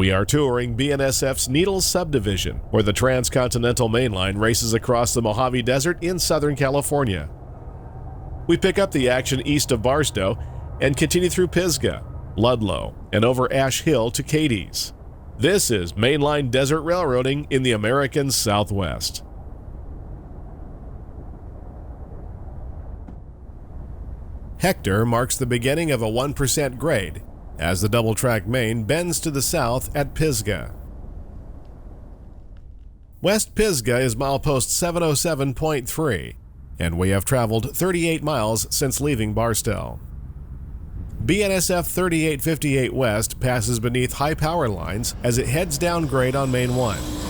We are touring BNSF's Needles subdivision, where the transcontinental mainline races across the Mojave Desert in Southern California. We pick up the action east of Barstow and continue through Pisgah, Ludlow, and over Ash Hill to Cadiz. This is mainline desert railroading in the American Southwest. Hector marks the beginning of a 1% grade as the double-track main bends to the south at Pisgah. West Pisgah is milepost 707.3, and we have traveled 38 miles since leaving Barstow. BNSF 3858 West passes beneath high power lines as it heads down grade on Main 1.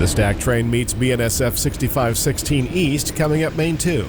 The stack train meets BNSF 6516 East coming up Main 2.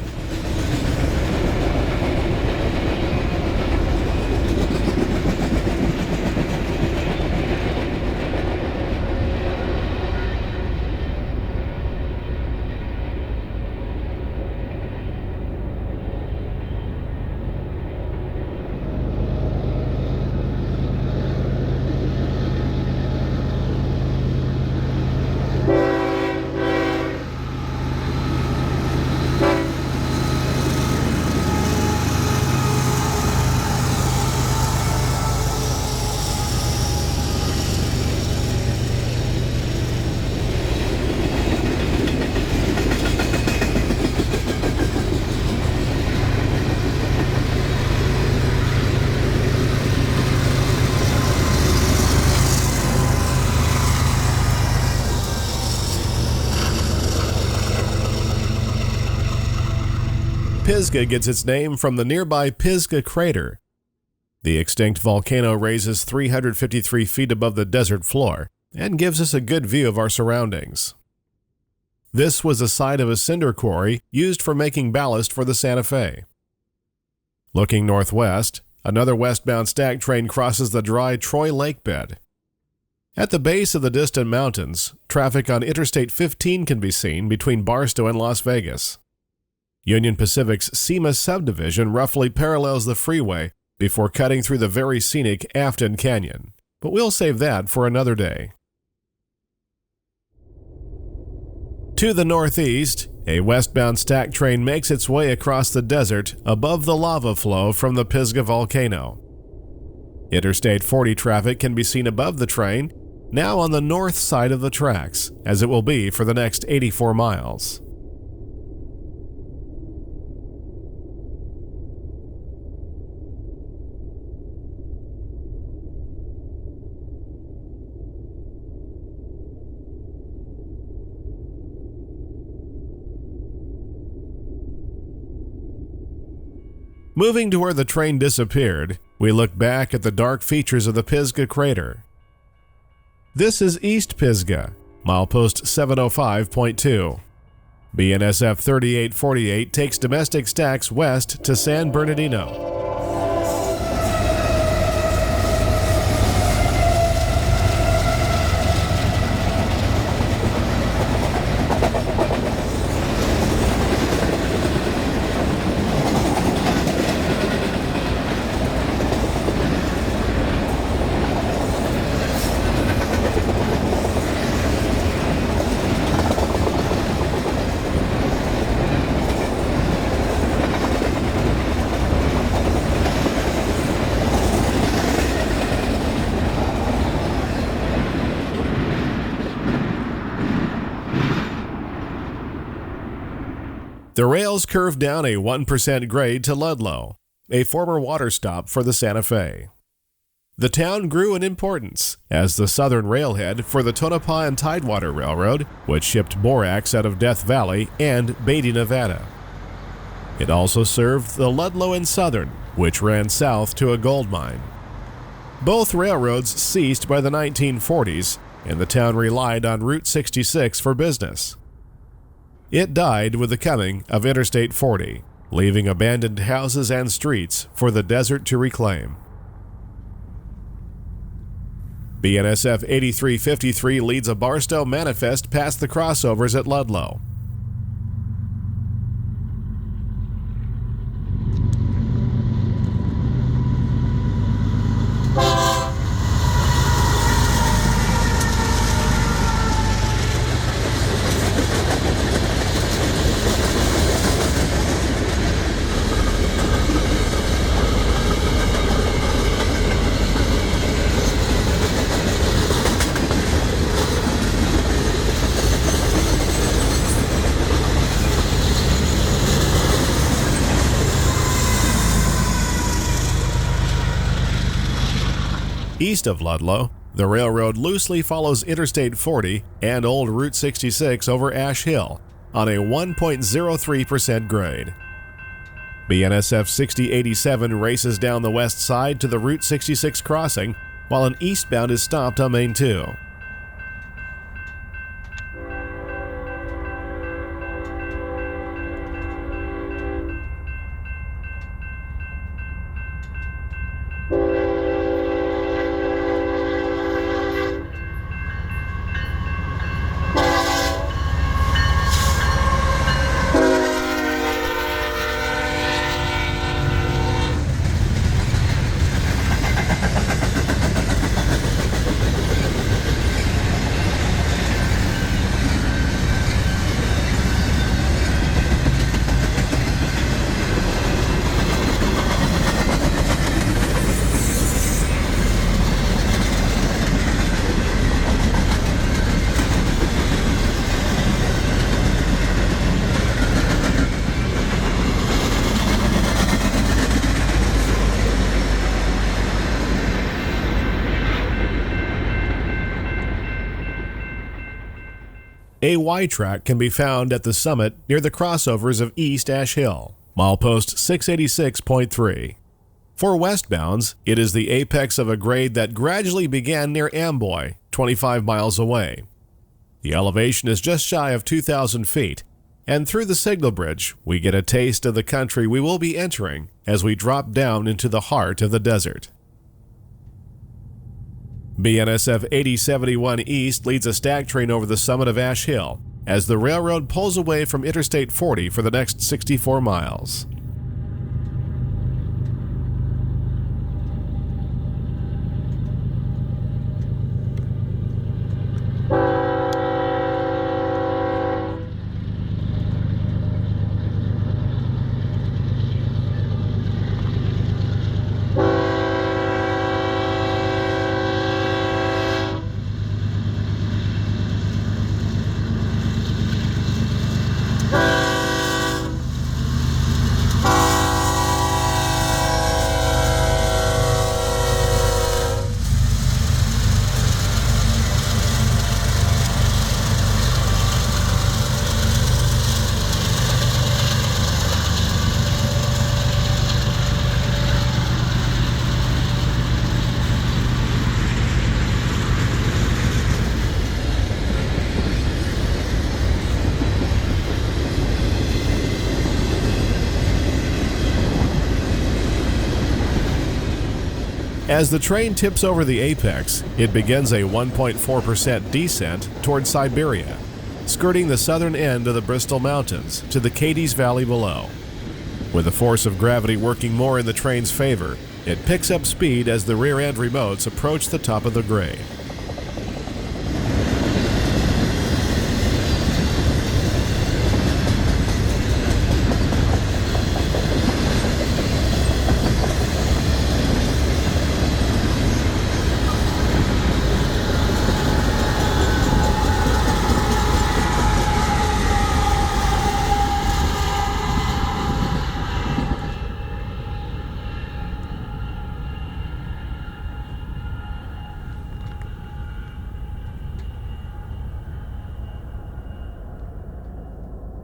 Pisgah gets its name from the nearby Pisgah crater. The extinct volcano raises 353 feet above the desert floor and gives us a good view of our surroundings. This was the site of a cinder quarry used for making ballast for the Santa Fe. Looking northwest, another westbound stack train crosses the dry Troy Lake bed. At the base of the distant mountains, traffic on Interstate 15 can be seen between Barstow and Las Vegas. Union Pacific's SEMA subdivision roughly parallels the freeway before cutting through the very scenic Afton Canyon, but we'll save that for another day. To the northeast, a westbound stack train makes its way across the desert above the lava flow from the Pisgah volcano. Interstate 40 traffic can be seen above the train, now on the north side of the tracks, as it will be for the next 84 miles. Moving to where the train disappeared, we look back at the dark features of the Pisgah crater. This is East Pisgah, milepost 705.2. BNSF 3848 takes domestic stacks west to San Bernardino. The rails curve down a 1% grade to Ludlow, a former water stop for the Santa Fe. The town grew in importance as the southern railhead for the Tonopah and Tidewater Railroad, which shipped borax out of Death Valley and Beatty, Nevada. It also served the Ludlow and Southern, which ran south to a gold mine. Both railroads ceased by the 1940s, and the town relied on Route 66 for business. It died with the coming of Interstate 40, leaving abandoned houses and streets for the desert to reclaim. BNSF 8353 leads a Barstow manifest past the crossovers at Ludlow. East of Ludlow, the railroad loosely follows Interstate 40 and Old Route 66 over Ash Hill on a 1.03% grade. BNSF 6087 races down the west side to the Route 66 crossing, while an eastbound is stopped on Main 2. A Y-track can be found at the summit near the crossovers of East Ash Hill, milepost 686.3. For westbounds, it is the apex of a grade that gradually began near Amboy, 25 miles away. The elevation is just shy of 2,000 feet, and through the signal bridge, we get a taste of the country we will be entering as we drop down into the heart of the desert. BNSF 8071 East leads a stack train over the summit of Ash Hill as the railroad pulls away from Interstate 40 for the next 64 miles. As the train tips over the apex, it begins a 1.4% descent toward Siberia, skirting the southern end of the Bristol Mountains to the Cadiz Valley below. With the force of gravity working more in the train's favor, it picks up speed as the rear-end remotes approach the top of the grade.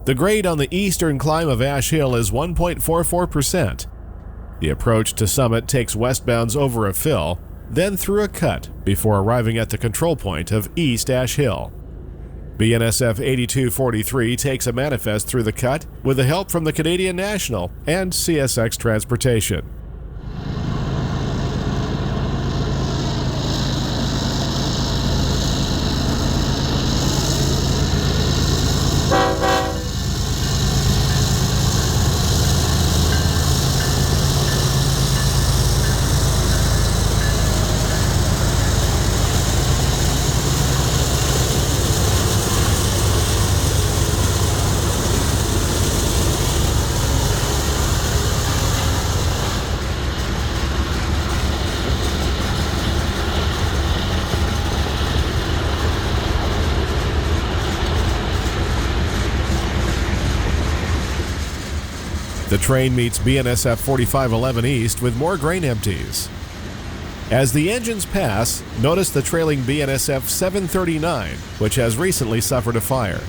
The grade on the eastern climb of Ash Hill is 1.44%. The approach to summit takes westbounds over a fill, then through a cut before arriving at the control point of East Ash Hill. BNSF 8243 takes a manifest through the cut with the help from the Canadian National and CSX Transportation. The train meets BNSF 4511 East with more grain empties. As the engines pass, notice the trailing BNSF 739, which has recently suffered a fire.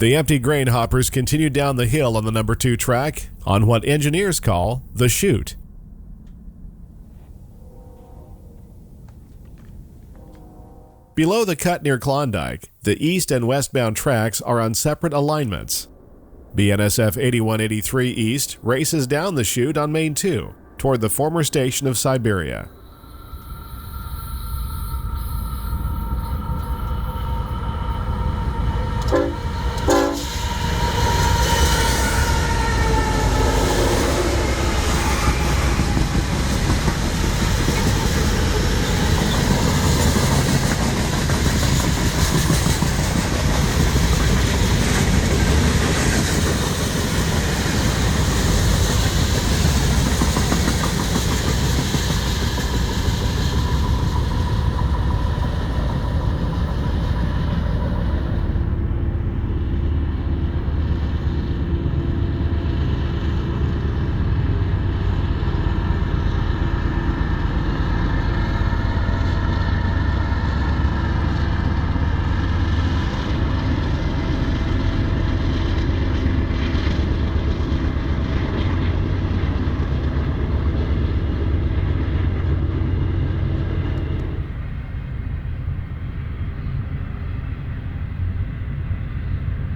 The empty grain hoppers continue down the hill on the number 2 track on what engineers call the Chute. Below the cut near Klondike, the east and westbound tracks are on separate alignments. BNSF 8183 East races down the Chute on Main 2 toward the former station of Siberia.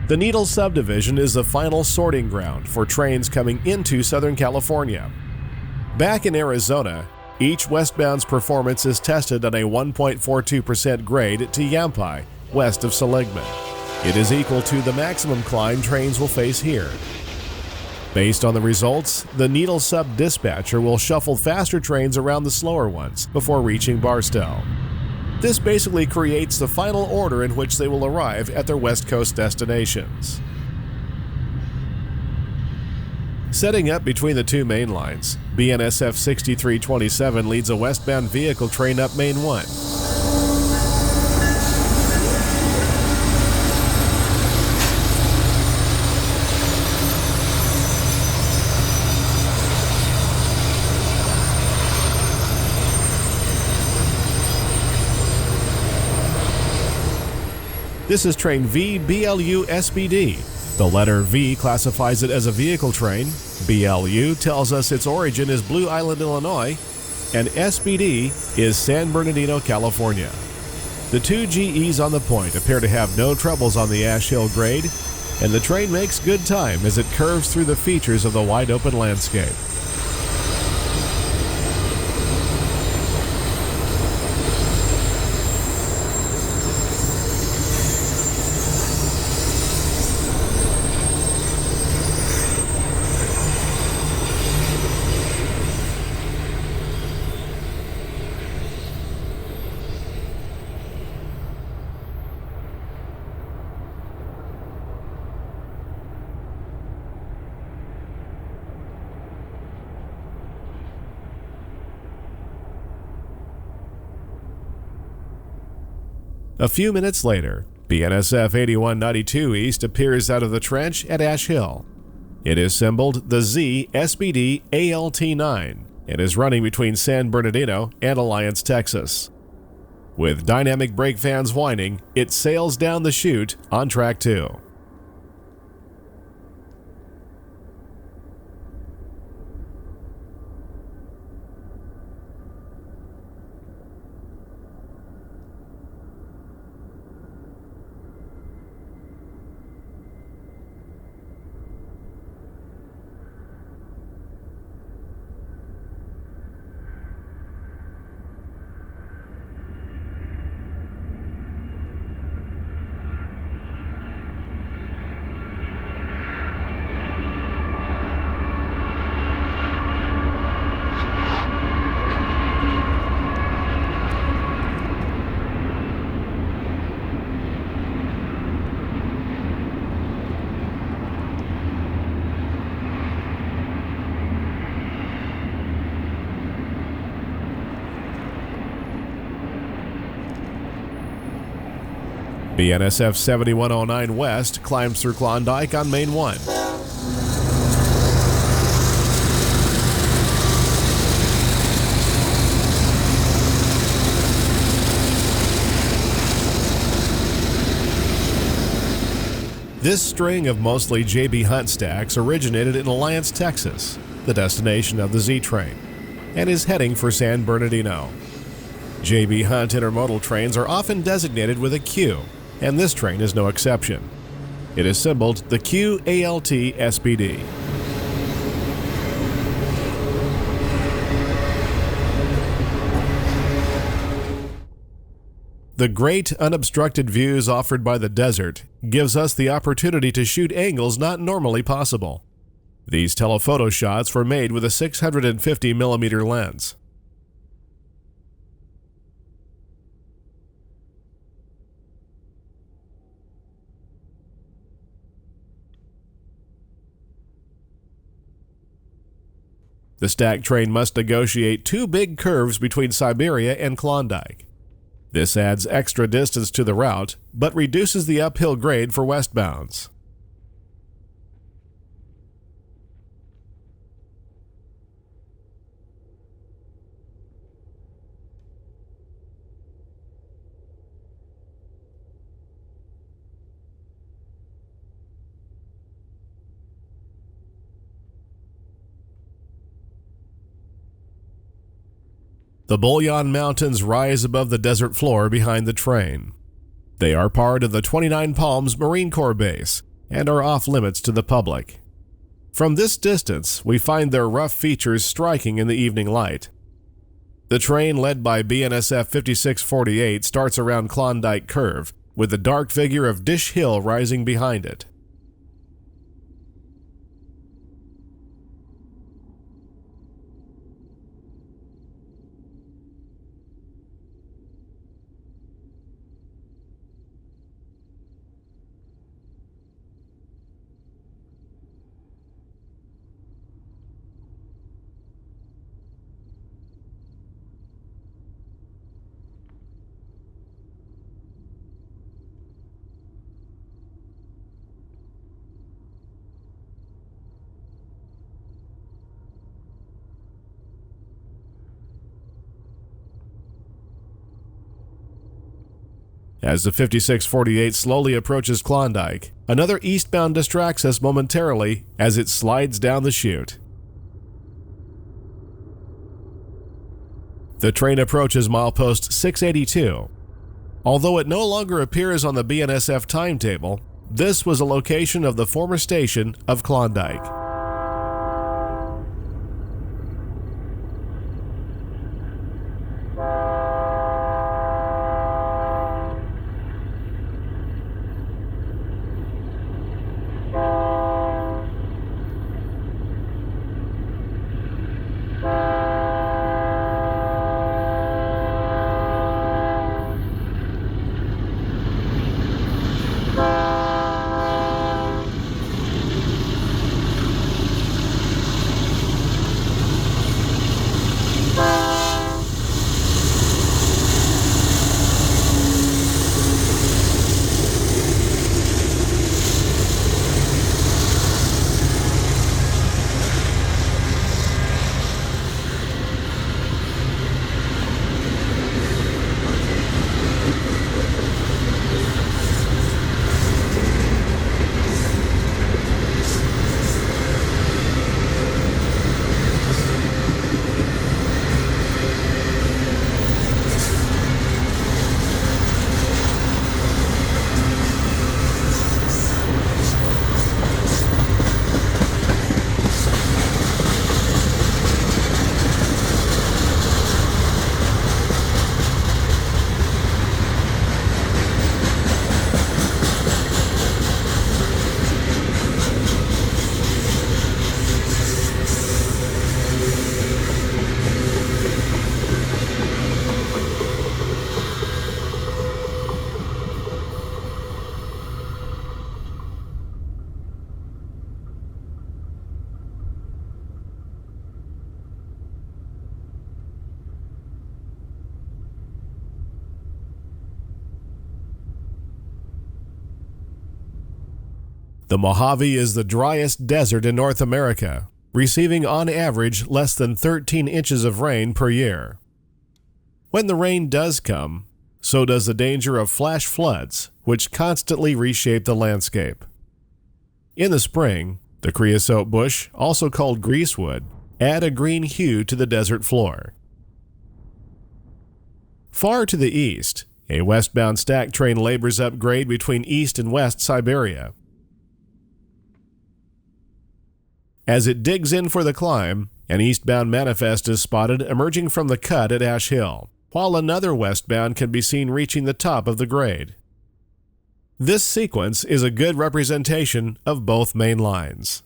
The Needles subdivision is the final sorting ground for trains coming into Southern California. Back in Arizona, each westbound's performance is tested on a 1.42% grade to Yampai, west of Seligman. It is equal to the maximum climb trains will face here. Based on the results, the Needles sub-dispatcher will shuffle faster trains around the slower ones before reaching Barstow. This basically creates the final order in which they will arrive at their West Coast destinations. Setting up between the two main lines, BNSF 6327 leads a westbound vehicle train up Main 1. This is train VBLU SBD. The letter V classifies it as a vehicle train, BLU tells us its origin is Blue Island, Illinois, and SBD is San Bernardino, California. The two GEs on the point appear to have no troubles on the Ash Hill grade, and the train makes good time as it curves through the features of the wide open landscape. A few minutes later, BNSF 8192 East appears out of the trench at Ash Hill. It is symboled the Z SBD ALT9 and is running between San Bernardino and Alliance, Texas. With dynamic brake fans whining, it sails down the chute on track 2. BNSF 7109 West climbs through Klondike on Main 1. This string of mostly J.B. Hunt stacks originated in Alliance, Texas, the destination of the Z train, and is heading for San Bernardino. J.B. Hunt intermodal trains are often designated with a Q, and this train is no exception. It is symboled the QALT SPD. The great unobstructed views offered by the desert gives us the opportunity to shoot angles not normally possible. These telephoto shots were made with a 650mm lens. The stack train must negotiate two big curves between Siberia and Klondike. This adds extra distance to the route, but reduces the uphill grade for westbounds. The Bullion Mountains rise above the desert floor behind the train. They are part of the 29 Palms Marine Corps base and are off limits to the public. From this distance, we find their rough features striking in the evening light. The train led by BNSF 5648 starts around Klondike Curve, with the dark figure of Dish Hill rising behind it. As the 5648 slowly approaches Klondike, another eastbound distracts us momentarily as it slides down the chute. The train approaches milepost 682. Although it no longer appears on the BNSF timetable, this was a location of the former station of Klondike. The Mojave is the driest desert in North America, receiving on average less than 13 inches of rain per year. When the rain does come, so does the danger of flash floods, which constantly reshape the landscape. In the spring, the creosote bush, also called greasewood, add a green hue to the desert floor. Far to the east, a westbound stack train labors up grade between east and west Siberia. As it digs in for the climb, an eastbound manifest is spotted emerging from the cut at Ash Hill, while another westbound can be seen reaching the top of the grade. This sequence is a good representation of both main lines.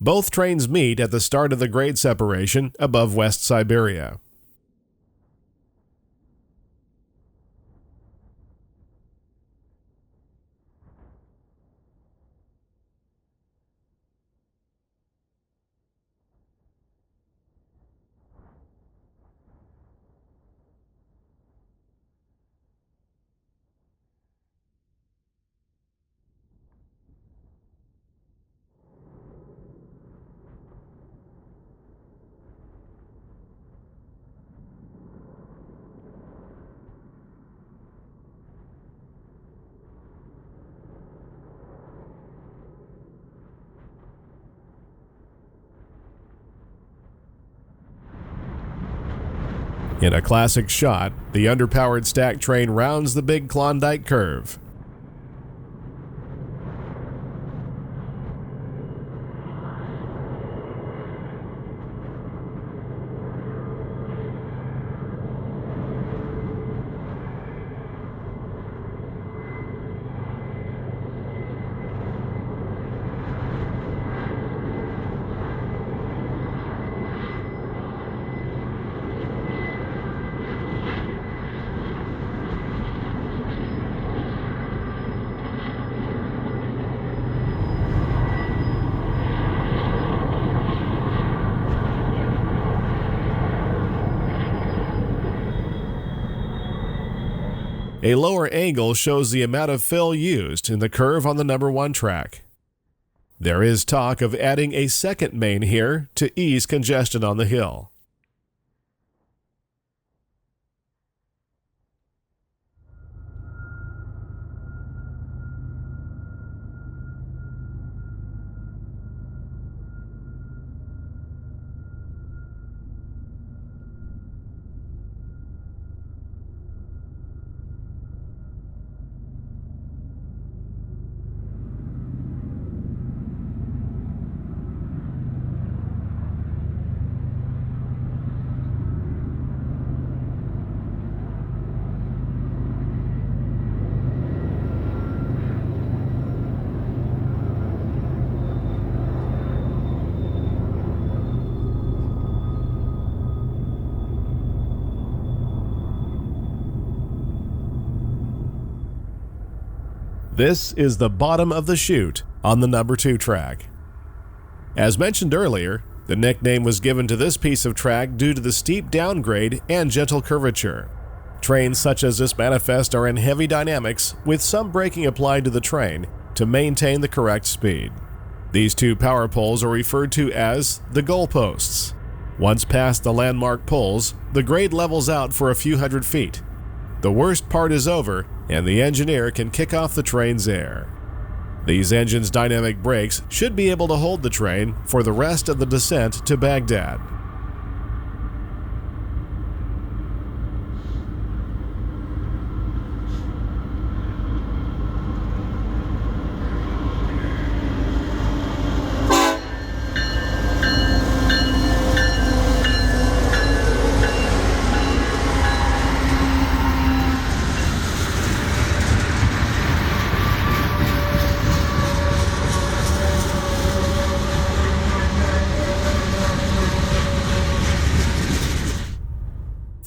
Both trains meet at the start of the grade separation above West Siberia. In a classic shot, the underpowered stack train rounds the big Klondike Curve. A lower angle shows the amount of fill used in the curve on the number 1 track. There is talk of adding a second main here to ease congestion on the hill. This is the bottom of the chute on the number 2 track. As mentioned earlier, the nickname was given to this piece of track due to the steep downgrade and gentle curvature. Trains such as this manifest are in heavy dynamics, with some braking applied to the train to maintain the correct speed. These 2 power poles are referred to as the goalposts. Once past the landmark poles, the grade levels out for a few hundred feet. The worst part is over, and the engineer can kick off the train's air. These engines' dynamic brakes should be able to hold the train for the rest of the descent to Baghdad.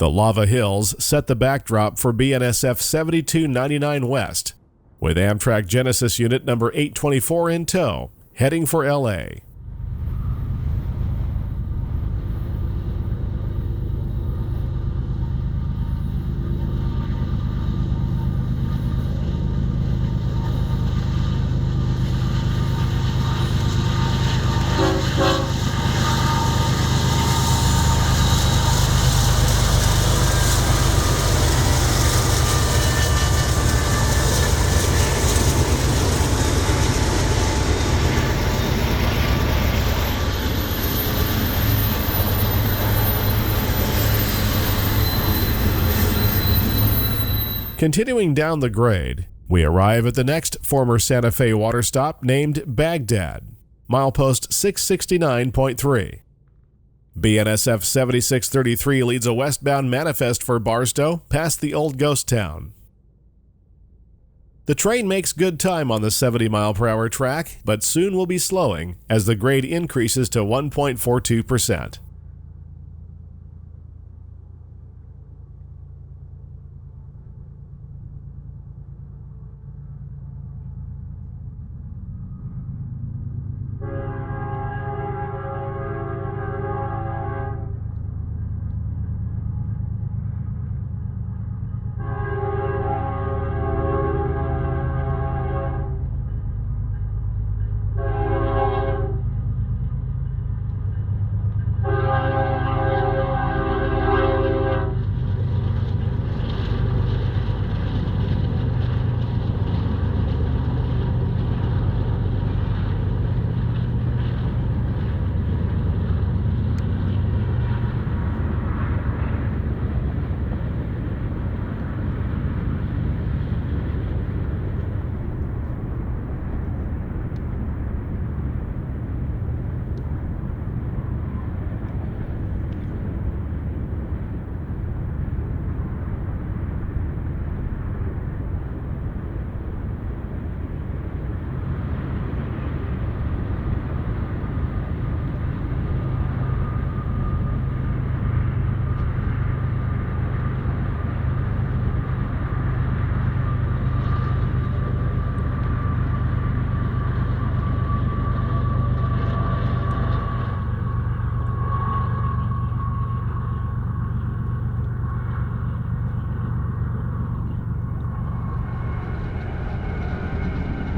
The lava hills set the backdrop for BNSF 7299 West, with Amtrak Genesis Unit number 824 in tow, heading for LA. Continuing down the grade, we arrive at the next former Santa Fe water stop named Baghdad, milepost 669.3. BNSF 7633 leads a westbound manifest for Barstow past the old ghost town. The train makes good time on the 70-mile-per-hour track, but soon will be slowing as the grade increases to 1.42%.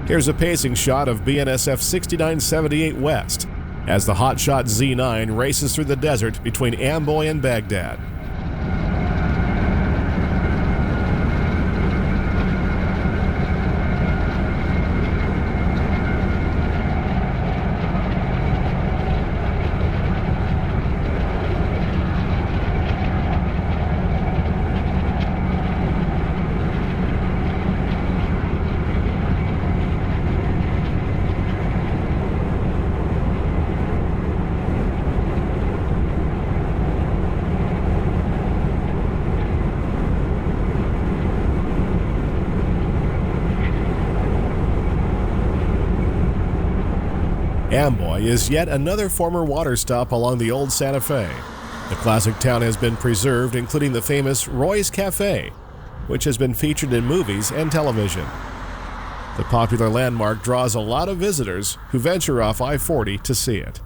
Here's a pacing shot of BNSF 6978 West as the hotshot Z9 races through the desert between Amboy and Baghdad. Amboy is yet another former water stop along the old Santa Fe. The classic town has been preserved, including the famous Roy's Cafe, which has been featured in movies and television. The popular landmark draws a lot of visitors who venture off I-40 to see it.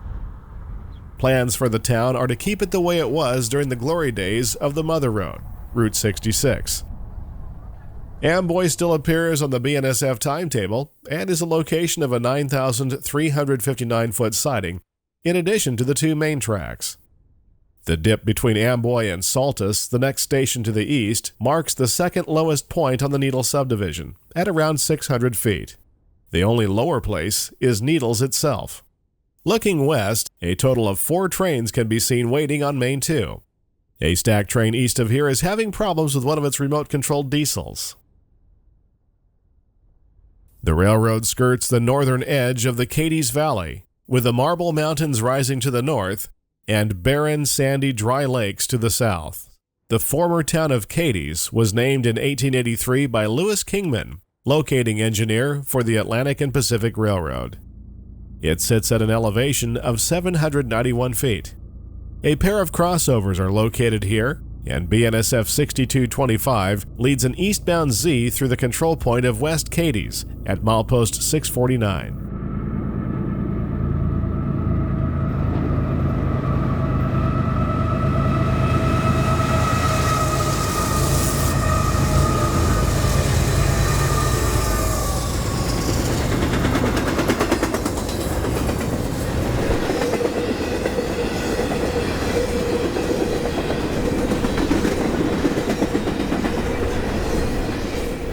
Plans for the town are to keep it the way it was during the glory days of the Mother Road, Route 66. Amboy still appears on the BNSF timetable and is a location of a 9,359-foot siding, in addition to the two main tracks. The dip between Amboy and Saltus, the next station to the east, marks the second lowest point on the Needles subdivision, at around 600 feet. The only lower place is Needles itself. Looking west, a total of 4 trains can be seen waiting on Main 2. A stack train east of here is having problems with one of its remote-controlled diesels. The railroad skirts the northern edge of the Cadiz Valley, with the Marble Mountains rising to the north and barren, sandy, dry lakes to the south. The former town of Cadiz was named in 1883 by Lewis Kingman, locating engineer for the Atlantic and Pacific Railroad. It sits at an elevation of 791 feet. A pair of crossovers are located here, and BNSF 6225 leads an eastbound Z through the control point of West Cadiz at milepost 649.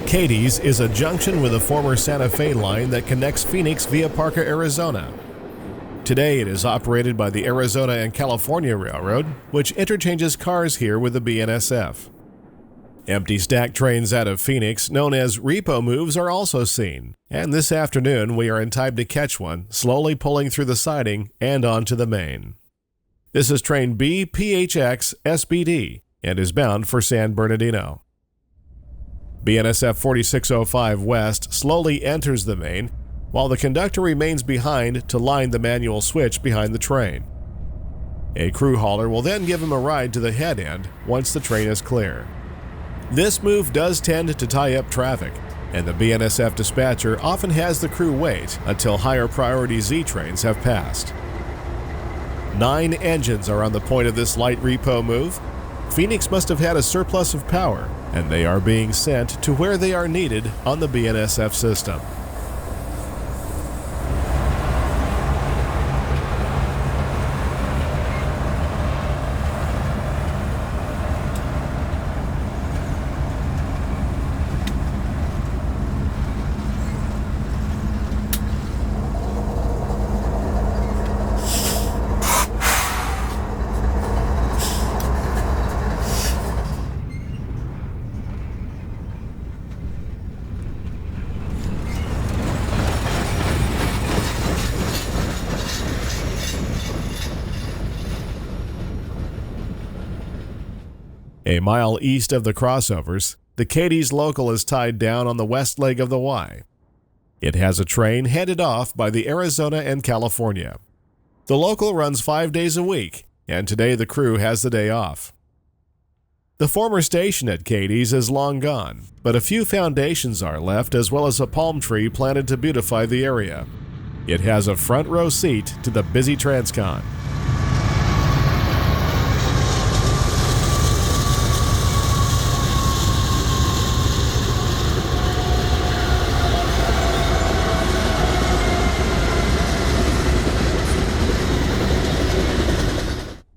Cadiz is a junction with a former Santa Fe line that connects Phoenix via Parker, Arizona. Today it is operated by the Arizona and California Railroad, which interchanges cars here with the BNSF. Empty stack trains out of Phoenix, known as repo moves, are also seen, and this afternoon we are in time to catch one, slowly pulling through the siding and onto the main. This is train BPHX SBD and is bound for San Bernardino. BNSF 4605 West slowly enters the main, while the conductor remains behind to line the manual switch behind the train. A crew hauler will then give him a ride to the head end once the train is clear. This move does tend to tie up traffic, and the BNSF dispatcher often has the crew wait until higher priority Z trains have passed. 9 engines are on the point of this light repo move. Phoenix must have had a surplus of power, and they are being sent to where they are needed on the BNSF system. A mile east of the crossovers, the Cadiz local is tied down on the west leg of the Y. It has a train headed off by the Arizona and California. The local runs 5 days a week, and today the crew has the day off. The former station at Cadiz is long gone, but a few foundations are left as well as a palm tree planted to beautify the area. It has a front row seat to the busy Transcon.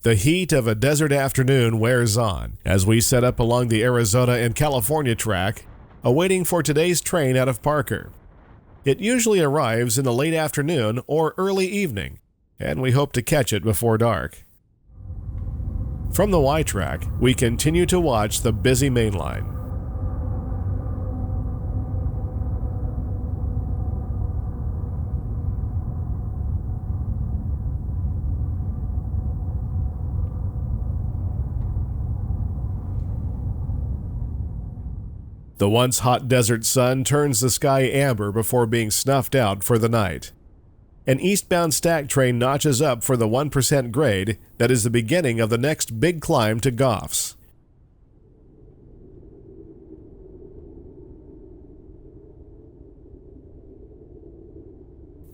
The heat of a desert afternoon wears on as we set up along the Arizona and California track, awaiting for today's train out of Parker. It usually arrives in the late afternoon or early evening, and we hope to catch it before dark. From the Y track, we continue to watch the busy main line. The once hot desert sun turns the sky amber before being snuffed out for the night. An eastbound stack train notches up for the 1% grade that is the beginning of the next big climb to Goffs.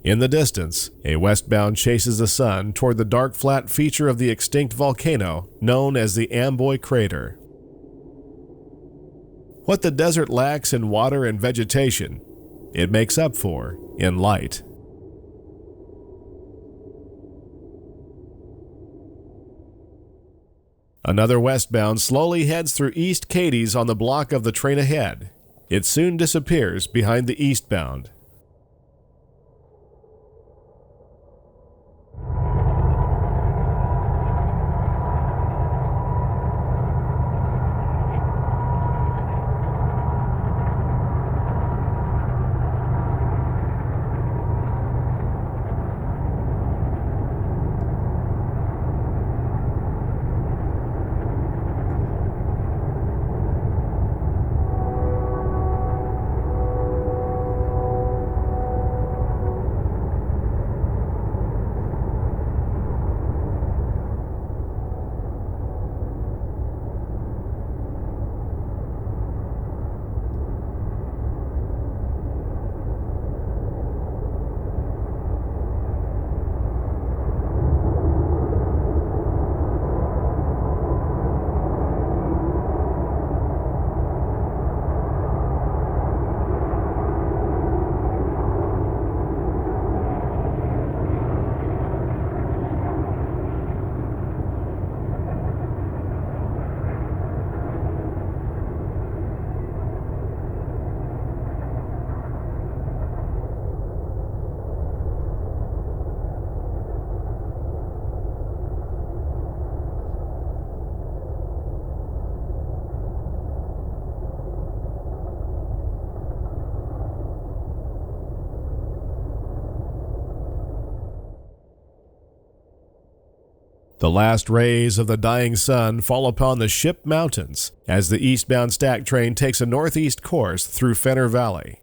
In the distance, a westbound chases the sun toward the dark flat feature of the extinct volcano known as the Amboy crater. What the desert lacks in water and vegetation, it makes up for in light. Another westbound slowly heads through East Cadiz on the block of the train ahead. It soon disappears behind the eastbound. The last rays of the dying sun fall upon the Ship Mountains as the eastbound stack train takes a northeast course through Fenner Valley.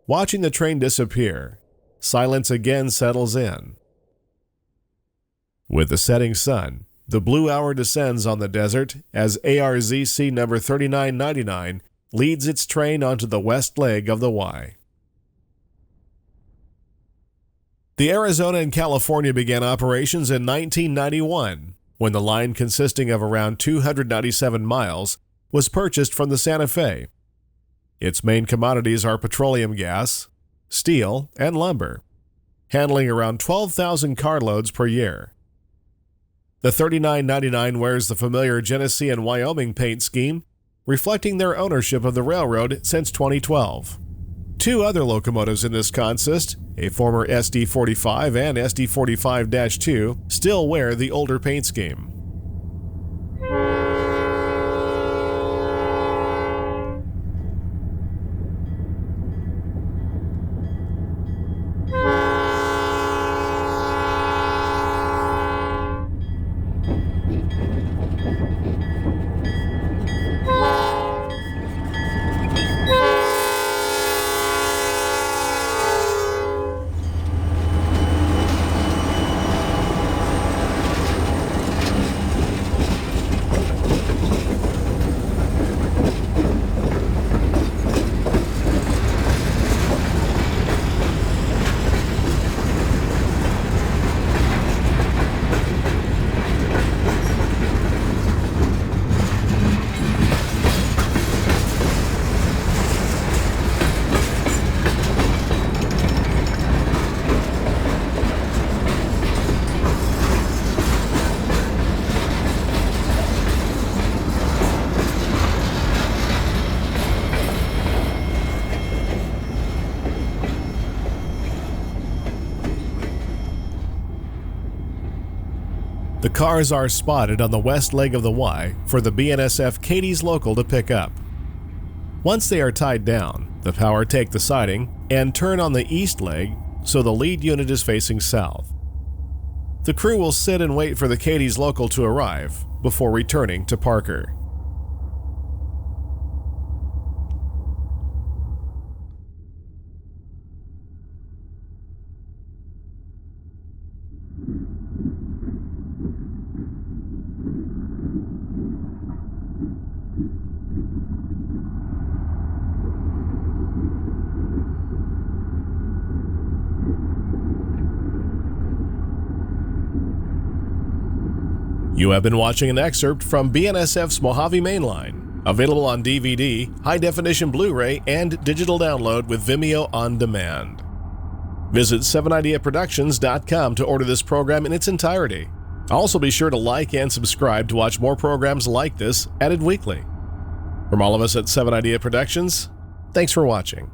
Watching the train disappear, silence again settles in. With the setting sun, the blue hour descends on the desert as ARZC number 3999 leads its train onto the west leg of the Y. The Arizona and California began operations in 1991, when the line, consisting of around 297 miles, was purchased from the Santa Fe. Its main commodities are petroleum gas, steel, and lumber, handling around 12,000 carloads per year. The 3999 wears the familiar Genesee and Wyoming paint scheme, reflecting their ownership of the railroad since 2012. Two other locomotives in this consist, a former SD45 and SD45-2, still wear the older paint scheme. The cars are spotted on the west leg of the Y for the BNSF Cadiz local to pick up. Once they are tied down, the power take the siding and turn on the east leg so the lead unit is facing south. The crew will sit and wait for the Cadiz local to arrive before returning to Parker. You have been watching an excerpt from BNSF's Mojave Mainline, available on DVD, high-definition Blu-ray, and digital download with Vimeo on demand. Visit 7ideaproductions.com to order this program in its entirety. Also be sure to like and subscribe to watch more programs like this added weekly. From all of us at 7 Idea Productions, thanks for watching.